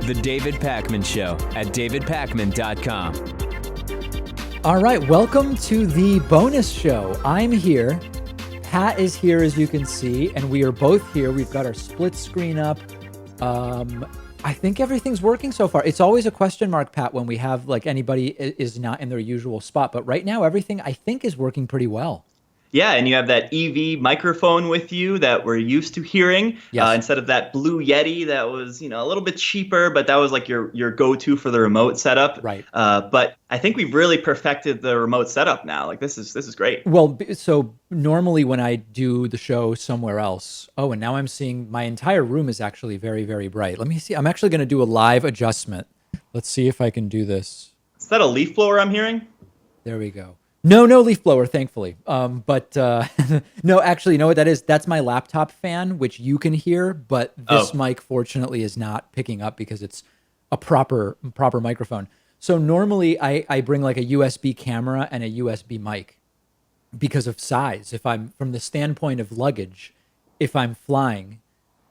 The David Pakman Show at davidpakman.com. All right, welcome to the bonus show. I'm here. Pat is here, as you can see, and we are both here. We've got our split screen up. I think everything's working so far. It's always a question mark, Pat, when we have like anybody is not in their usual spot. But right now, everything I think is working pretty well. Yeah, and you have that EV microphone with you that we're used to hearing, Yes. instead of that Blue Yeti that was, a little bit cheaper, but that was like your go-to for the remote setup. Right. But I think we've really perfected the remote setup now. Like this is great. Well, so normally when I do the show somewhere else, and now I'm seeing my entire room is actually very, very bright. Let me see. I'm actually going to do a live adjustment. Let's see if I can do this. Is that a leaf blower I'm hearing? There we go. No leaf blower, thankfully. But no, actually, you know what that is? That's my laptop fan, which you can hear, but this mic, fortunately, is not picking up because it's a proper microphone. So normally I bring like a USB camera and a USB mic because of size. If I'm from the standpoint of luggage, if I'm flying,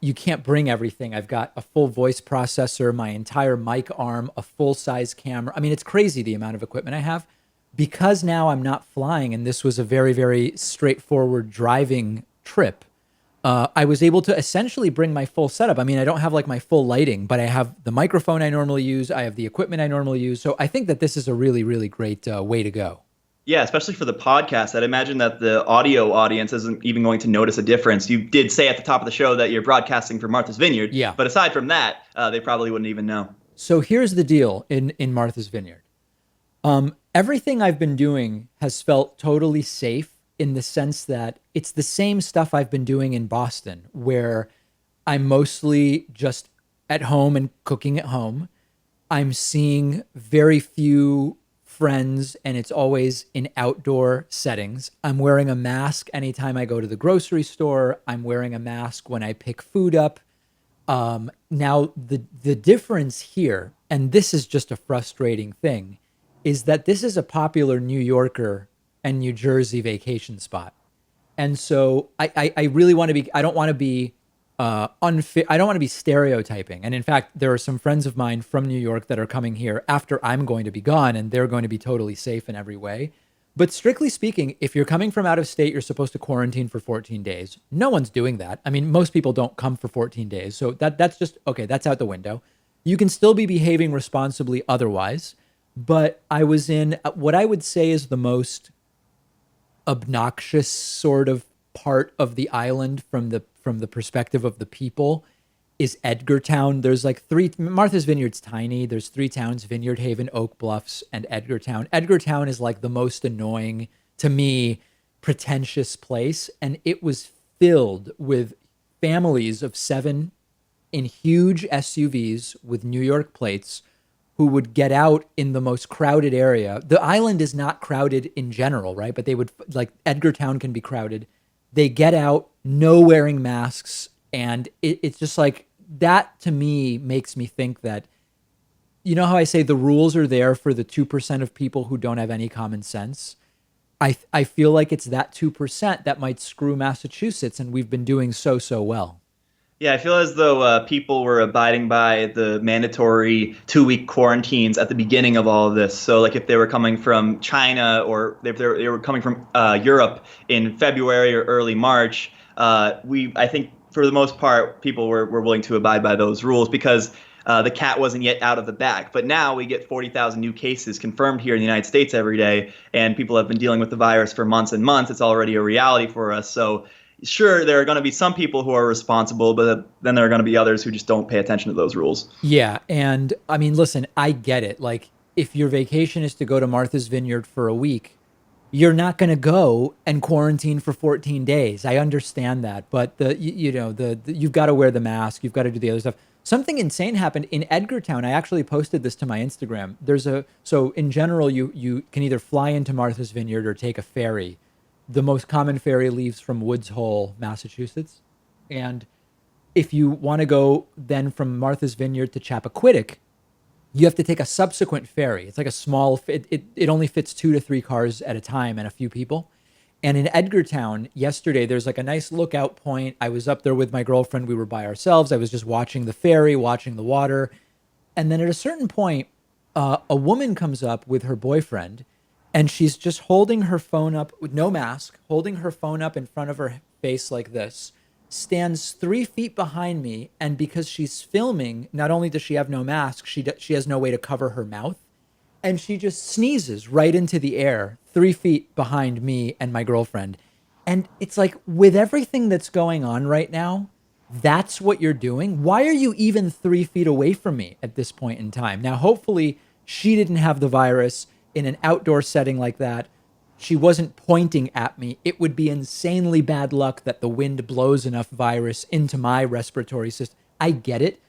you can't bring everything. I've got a full voice processor, my entire mic arm, a full size camera. I mean, it's crazy the amount of equipment I have. Because now I'm not flying, and this was a very, very straightforward driving trip, I was able to essentially bring my full setup. I mean, I don't have like my full lighting, but I have the microphone I normally use. I have the equipment I normally use. So I think that this is a really, really great way to go. Yeah, especially for the podcast. I'd imagine that the audio audience isn't even going to notice a difference. You did say at the top of the show that you're broadcasting from Martha's Vineyard. Yeah. But aside from that, they probably wouldn't even know. So here's the deal in Martha's Vineyard. Everything I've been doing has felt totally safe in the sense that it's the same stuff I've been doing in Boston, where I'm mostly just at home and cooking at home. I'm seeing very few friends, and it's always in outdoor settings. I'm wearing a mask anytime I go to the grocery store. I'm wearing a mask when I pick food up. Now, the difference here, and this is just a frustrating thing, is that this is a popular New Yorker and New Jersey vacation spot. And so I really want to be, I don't want to be unfit. I don't want to be stereotyping. And in fact, there are some friends of mine from New York that are coming here after I'm going to be gone, and they're going to be totally safe in every way. But strictly speaking, if you're coming from out of state, you're supposed to quarantine for 14 days. No one's doing that. I mean, most people don't come for 14 days. So that's just, okay, that's out the window. You can still be behaving responsibly otherwise. But I was in what I would say is the most obnoxious sort of part of the island from the perspective of the people is Edgartown. There's like Martha's Vineyard's tiny. There's 3 towns: Vineyard Haven, Oak Bluffs, and Edgartown. Edgartown is like the most annoying, to me, pretentious place. And it was filled with families of 7 in huge SUVs with New York plates who would get out in the most crowded area. The island is not crowded in general, right? But they would, like, Edgartown can be crowded. They get out, no wearing masks, and it's just like, that to me makes me think that, you know how I say the rules are there for the 2% of people who don't have any common sense? I feel like it's that 2% that might screw Massachusetts, and we've been doing so well. Yeah, I feel as though people were abiding by the mandatory 2-week quarantines at the beginning of all of this. So, like, if they were coming from China or if they were coming from Europe in February or early March, I think for the most part, people were willing to abide by those rules because the cat wasn't yet out of the bag. But now we get 40,000 new cases confirmed here in the United States every day, and people have been dealing with the virus for months and months. It's already a reality for us. So sure, there are going to be some people who are responsible, but then there are going to be others who just don't pay attention to those rules. Yeah. And I mean, listen, I get it. Like, if your vacation is to go to Martha's Vineyard for a week, you're not going to go and quarantine for 14 days. I understand that. But you've got to wear the mask. You've got to do the other stuff. Something insane happened in Edgartown. I actually posted this to my Instagram. So in general, you can either fly into Martha's Vineyard or take a ferry. The most common ferry leaves from Woods Hole, Massachusetts. And if you want to go then from Martha's Vineyard to Chappaquiddick, you have to take a subsequent ferry. It's like a small, it only fits 2 to 3 cars at a time and a few people. And in Edgartown yesterday, there's like a nice lookout point. I was up there with my girlfriend. We were by ourselves. I was just watching the ferry, watching the water. And then at a certain point, a woman comes up with her boyfriend, and she's just holding her phone up with no mask, holding her phone up in front of her face like this, stands 3 feet behind me. And because she's filming, not only does she have no mask, she has no way to cover her mouth. And she just sneezes right into the air 3 feet behind me and my girlfriend. And it's like, with everything that's going on right now, that's what you're doing. Why are you even 3 feet away from me at this point in time? Now, hopefully she didn't have the virus in an outdoor setting like that. She wasn't pointing at me. It would be insanely bad luck that the wind blows enough virus into my respiratory system. I get it.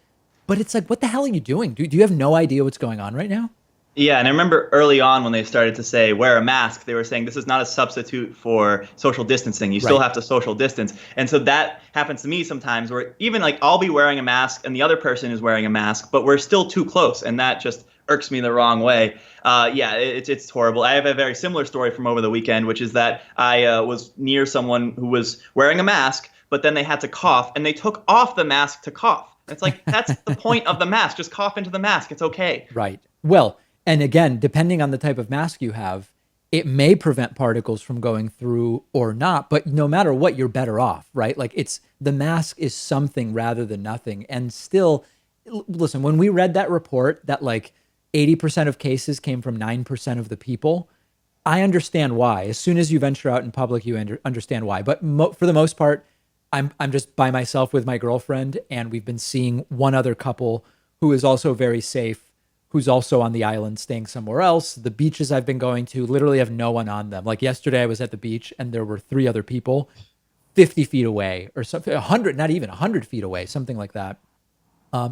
But it's like, what the hell are you doing? Do you have no idea what's going on right now? Yeah, and I remember early on when they started to say wear a mask, they were saying this is not a substitute for social distancing. You still have to social distance. And so that happens to me sometimes where even like I'll be wearing a mask and the other person is wearing a mask, but we're still too close. And that just irks me the wrong way. Yeah, it's horrible. I have a very similar story from over the weekend, which is that I was near someone who was wearing a mask, but then they had to cough and they took off the mask to cough. It's like, that's the point of the mask. Just cough into the mask. It's okay. Right. Well, and again, depending on the type of mask you have, it may prevent particles from going through or not, but no matter what, you're better off, right? Like the mask is something rather than nothing. And still, listen, when we read that report that like 80% of cases came from 9% of the people, I understand why. As soon as you venture out in public, you understand why. But for the most part, I'm just by myself with my girlfriend, and we've been seeing one other couple who is also very safe, who's also on the island staying somewhere else. The beaches I've been going to literally have no one on them. Like yesterday I was at the beach and there were 3 other people 50 feet away or something, 100, not even 100 feet away, something like that.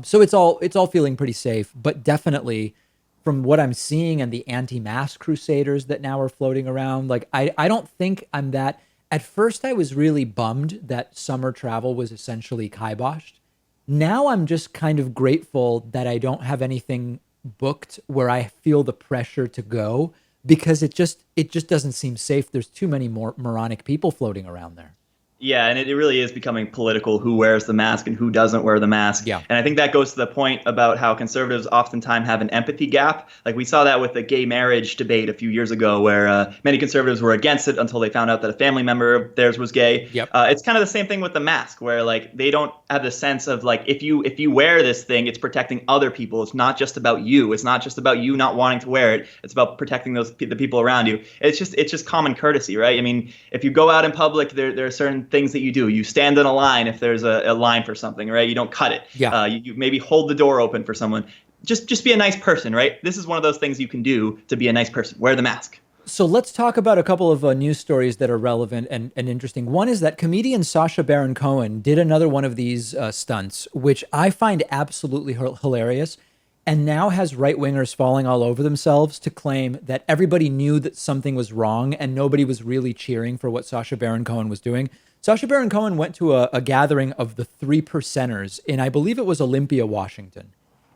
So it's all feeling pretty safe, but definitely from what I'm seeing and the anti-mask crusaders that now are floating around, like I don't think I'm that. At first I was really bummed that summer travel was essentially kiboshed. Now I'm just kind of grateful that I don't have anything booked where I feel the pressure to go, because it just doesn't seem safe. There's too many more moronic people floating around there. Yeah, and it really is becoming political, who wears the mask and who doesn't wear the mask. Yeah. And I think that goes to the point about how conservatives oftentimes have an empathy gap. Like we saw that with the gay marriage debate a few years ago, where many conservatives were against it until they found out that a family member of theirs was gay. Yep. It's kind of the same thing with the mask, where like they don't have the sense of like if you wear this thing, it's protecting other people. It's not just about you. It's not just about you not wanting to wear it. It's about protecting the people around you. It's just common courtesy, right? I mean, if you go out in public, there are certain things that you do. You stand in a line if there's a line for something, right? You don't cut it. Yeah. You maybe hold the door open for someone. Just be a nice person, right? This is one of those things you can do to be a nice person. Wear the mask. So let's talk about a couple of news stories that are relevant and interesting. One is that comedian Sacha Baron Cohen did another one of these stunts, which I find absolutely hilarious, and now has right-wingers falling all over themselves to claim that everybody knew that something was wrong and nobody was really cheering for what Sacha Baron Cohen was doing. Sacha Baron Cohen went to a gathering of the 3%ers in, I believe it was Olympia, Washington.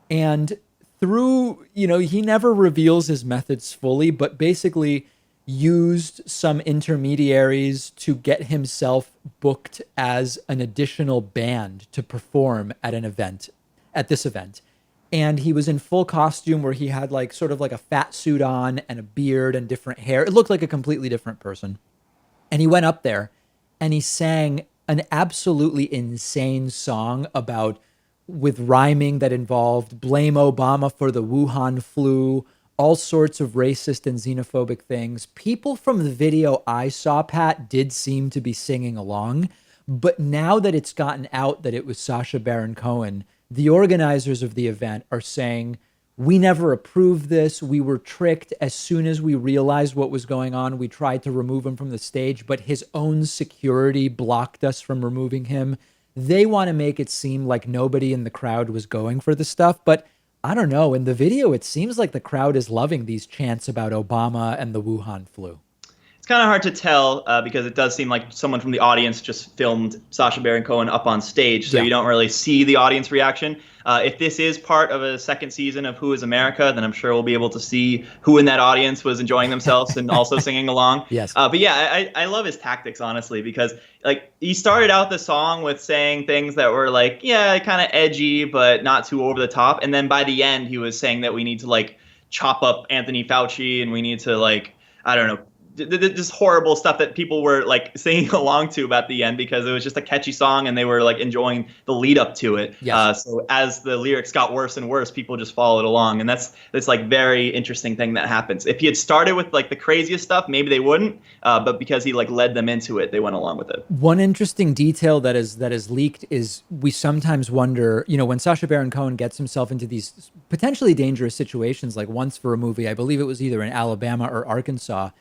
And through, he never reveals his methods fully, but basically used some intermediaries to get himself booked as an additional band to perform at this event. And he was in full costume where he had like sort of like a fat suit on and a beard and different hair. It looked like a completely different person. And he went up there and he sang an absolutely insane song with rhyming that involved blame Obama for the Wuhan flu, all sorts of racist and xenophobic things. People from the video I saw, Pat, did seem to be singing along. But now that it's gotten out that it was Sacha Baron Cohen, the organizers of the event are saying, we never approved this. We were tricked. As soon as we realized what was going on, we tried to remove him from the stage, but his own security blocked us from removing him. They want to make it seem like nobody in the crowd was going for the stuff, but I don't know. In the video, it seems like the crowd is loving these chants about Obama and the Wuhan flu. It's kind of hard to tell because it does seem like someone from the audience just filmed Sacha Baron Cohen up on stage, so Yeah. you don't really see the audience reaction. If this is part of a second season of Who is America, then I'm sure we'll be able to see who in that audience was enjoying themselves and also singing along. Yes. But yeah, I love his tactics, honestly, because like he started out the song with saying things that were like, yeah, kind of edgy, but not too over the top. And then by the end, he was saying that we need to like chop up Anthony Fauci and we need to like, I don't know, just horrible stuff that people were like singing along to about the end because it was just a catchy song and they were like enjoying the lead up to it. Yes. So as the lyrics got worse and worse, people just followed along, and that's like very interesting thing that happens. If he had started with like the craziest stuff, maybe they wouldn't, but because he like led them into it, they went along with it. One interesting detail that is leaked is we sometimes wonder, when Sacha Baron Cohen gets himself into these potentially dangerous situations, like once for a movie, I believe it was either in Alabama or Arkansas,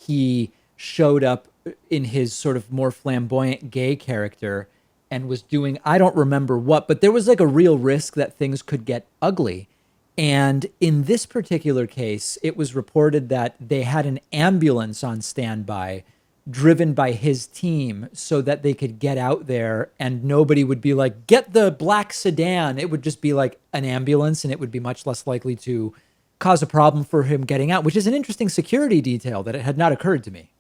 he showed up in his sort of more flamboyant gay character and was doing, I don't remember what, but there was like a real risk that things could get ugly. And in this particular case, it was reported that they had an ambulance on standby driven by his team so that they could get out there and nobody would be like, get the black sedan. It would just be like an ambulance and it would be much less likely to cause a problem for him getting out, which is an interesting security detail that it had not occurred to me.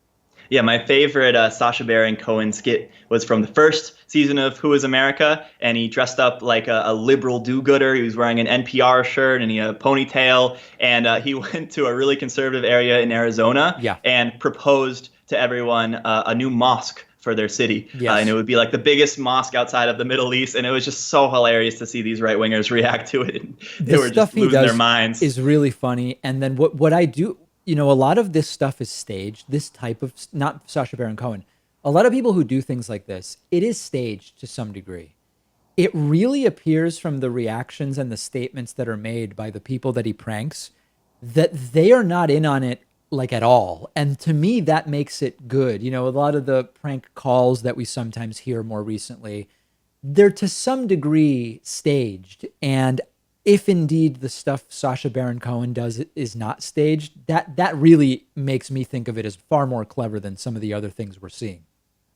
Yeah, my favorite Sacha Baron Cohen skit was from the first season of Who is America, and he dressed up like a liberal do-gooder. He was wearing an NPR shirt and he had a ponytail, and he went to a really conservative area in Arizona and proposed to everyone a new mosque for their city. Yes. And it would be like the biggest mosque outside of the Middle East, and it was just so hilarious to see these right-wingers react to it. They were just losing their minds. Is really funny. And then what I do, a lot of this stuff is staged. This type of, not Sacha Baron Cohen, a lot of people who do things like this, it is staged to some degree. It really appears from the reactions and the statements that are made by the people that he pranks that they are not in on it like at all. And to me, that makes it good. A lot of the prank calls that we sometimes hear more recently, they're to some degree staged. And if indeed the stuff Sacha Baron Cohen does is not staged, that really makes me think of it as far more clever than some of the other things we're seeing.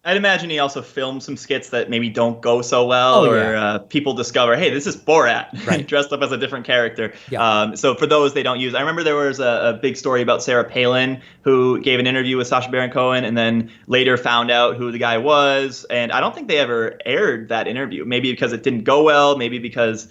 I'd imagine he also filmed some skits that maybe don't go so well, people discover, hey, this is Borat, right, dressed up as a different character. Yeah. So for those, they don't use. I remember there was a big story about Sarah Palin, who gave an interview with Sacha Baron Cohen and then later found out who the guy was. And I don't think they ever aired that interview, maybe because it didn't go well, maybe because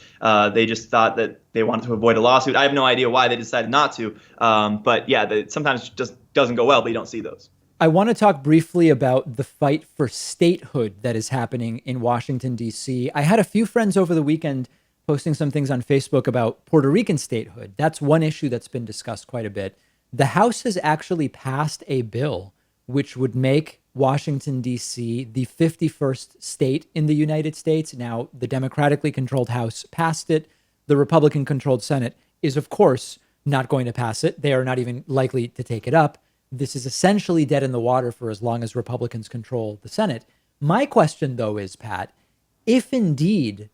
they just thought that they wanted to avoid a lawsuit. I have no idea why they decided not to. But yeah, sometimes it just doesn't go well, but you don't see those. I want to talk briefly about the fight for statehood that is happening in Washington, D.C. I had a few friends over the weekend posting some things on Facebook about Puerto Rican statehood. That's one issue that's been discussed quite a bit. The House has actually passed a bill which would make Washington, D.C. the 51st state in the United States. Now, the democratically controlled House passed it. The Republican-controlled Senate is, of course, not going to pass it. They are not even likely to take it up. This is essentially dead in the water for as long as Republicans control the Senate. My question, though, is, Pat, if indeed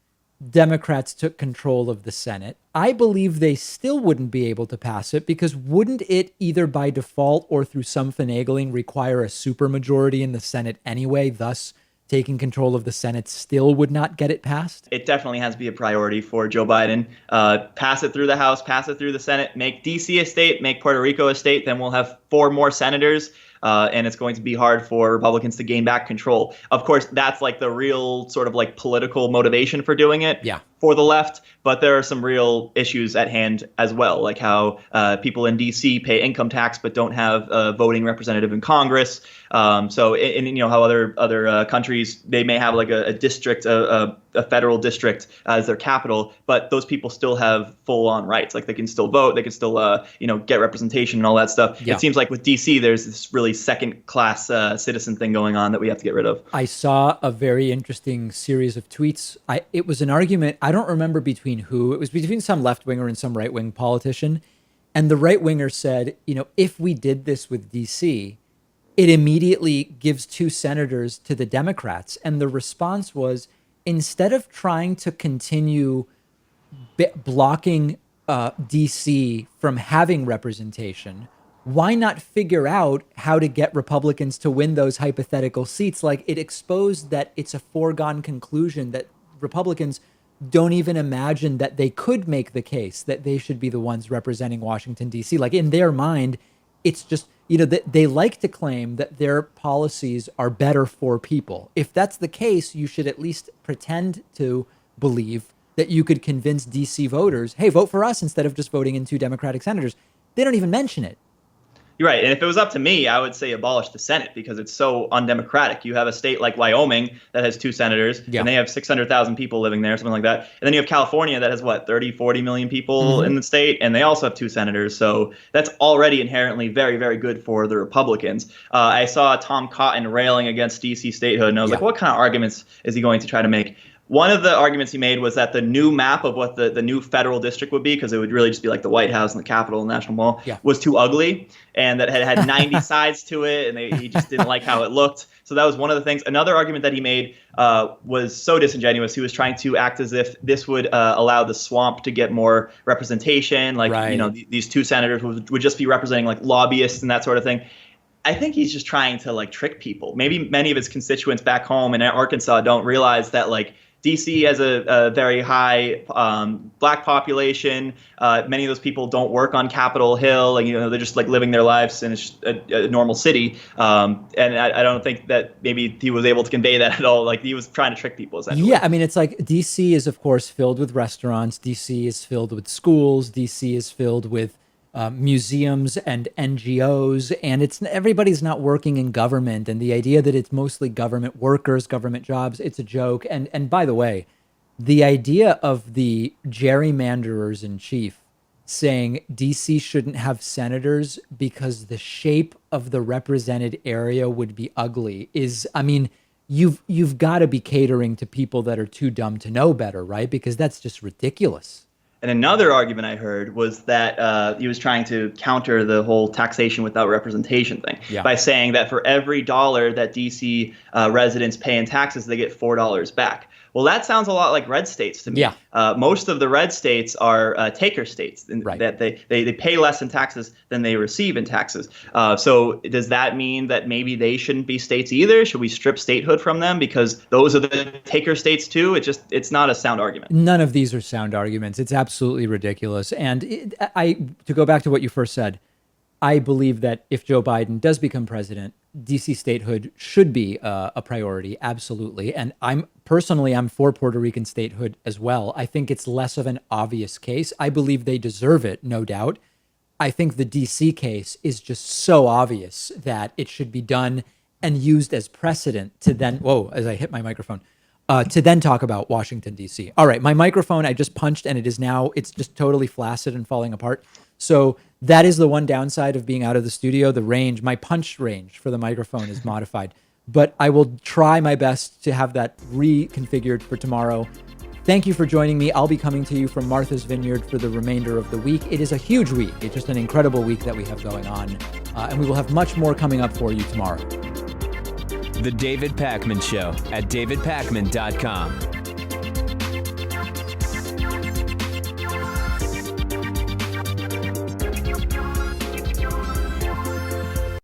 Democrats took control of the Senate, I believe they still wouldn't be able to pass it because wouldn't it either by default or through some finagling require a supermajority in the Senate anyway, thus taking control of the Senate still would not get it passed? It definitely has to be a priority for Joe Biden. Pass it through the House, pass it through the Senate, make D.C. a state, make Puerto Rico a state, then we'll have 4 more senators. And it's going to be hard for Republicans to gain back control. Of course, that's like the real sort of like political motivation for doing it for the left. But there are some real issues at hand as well, like how people in D.C. pay income tax but don't have a voting representative in Congress. So how other countries, they may have like a district, a federal district as their capital, but those people still have full on rights. Like they can still vote, they can still get representation and all that stuff. It seems like with D.C. there's this really second class citizen thing going on that we have to get rid of. I saw a very interesting series of tweets. It was an argument. I don't remember between who. It was between some left winger and some right wing politician. And the right winger said, if we did this with DC, it immediately gives 2 senators to the Democrats. And the response was, instead of trying to continue blocking DC from having representation, why not figure out how to get Republicans to win those hypothetical seats? Like, it exposed that it's a foregone conclusion that Republicans don't even imagine that they could make the case that they should be the ones representing Washington, D.C. Like, in their mind, it's just, they like to claim that their policies are better for people. If that's the case, you should at least pretend to believe that you could convince D.C. voters, hey, vote for us instead of just voting in 2 Democratic senators. They don't even mention it. You're right. And if it was up to me, I would say abolish the Senate because it's so undemocratic. You have a state like Wyoming that has 2 senators, and they have 600,000 people living there, something like that. And then you have California that has, 30, 40 million people in the state, and they also have 2 senators. So that's already inherently very, very good for the Republicans. I saw Tom Cotton railing against D.C. statehood, and I was like, what kind of arguments is he going to try to make? One of the arguments he made was that the new map of what the new federal district would be, because it would really just be like the White House and the Capitol and National Mall, was too ugly, and that it had 90 sides to it, and he just didn't like how it looked. So that was one of the things. Another argument that he made was so disingenuous. He was trying to act as if this would allow the swamp to get more representation, like these 2 senators would just be representing like lobbyists and that sort of thing. I think he's just trying to like trick people. Maybe many of his constituents back home in Arkansas don't realize that like D.C. has a very high black population. Many of those people don't work on Capitol Hill, and they're just like living their lives in a normal city. And I don't think that maybe he was able to convey that at all. Like he was trying to trick people, essentially. Yeah, I mean, it's like D.C. is of course filled with restaurants. D.C. is filled with schools. D.C. is filled with museums and NGOs, and everybody's not working in government. And the idea that it's mostly government workers, government jobs, it's a joke. And by the way, the idea of the gerrymanderers in chief saying DC shouldn't have senators because the shape of the represented area would be ugly is, I mean, you've got to be catering to people that are too dumb to know better, right? Because that's just ridiculous. And another argument I heard was that he was trying to counter the whole taxation without representation thing by saying that for every $1 that D.C. Residents pay in taxes, they get $4 back. Well, that sounds a lot like red states to me. Yeah. Most of the red states are taker states, that they pay less in taxes than they receive in taxes. So does that mean that maybe they shouldn't be states either? Should we strip statehood from them because those are the taker states too? It's not a sound argument. None of these are sound arguments. It's absolutely ridiculous. And to go back to what you first said, I believe that if Joe Biden does become president, DC statehood should be a priority, absolutely. And I'm for Puerto Rican statehood as well. I think it's less of an obvious case. I believe they deserve it, no doubt. I think the DC case is just so obvious that it should be done and used as precedent to then, as I hit my microphone, to then talk about Washington, D.C. All right, my microphone, I just punched and it's just totally flaccid and falling apart. So that is the one downside of being out of the studio. My punch range for the microphone is modified. But I will try my best to have that reconfigured for tomorrow. Thank you for joining me. I'll be coming to you from Martha's Vineyard for the remainder of the week. It is a huge week. It's just an incredible week that we have going on. And we will have much more coming up for you tomorrow. The David Pakman Show at davidpakman.com.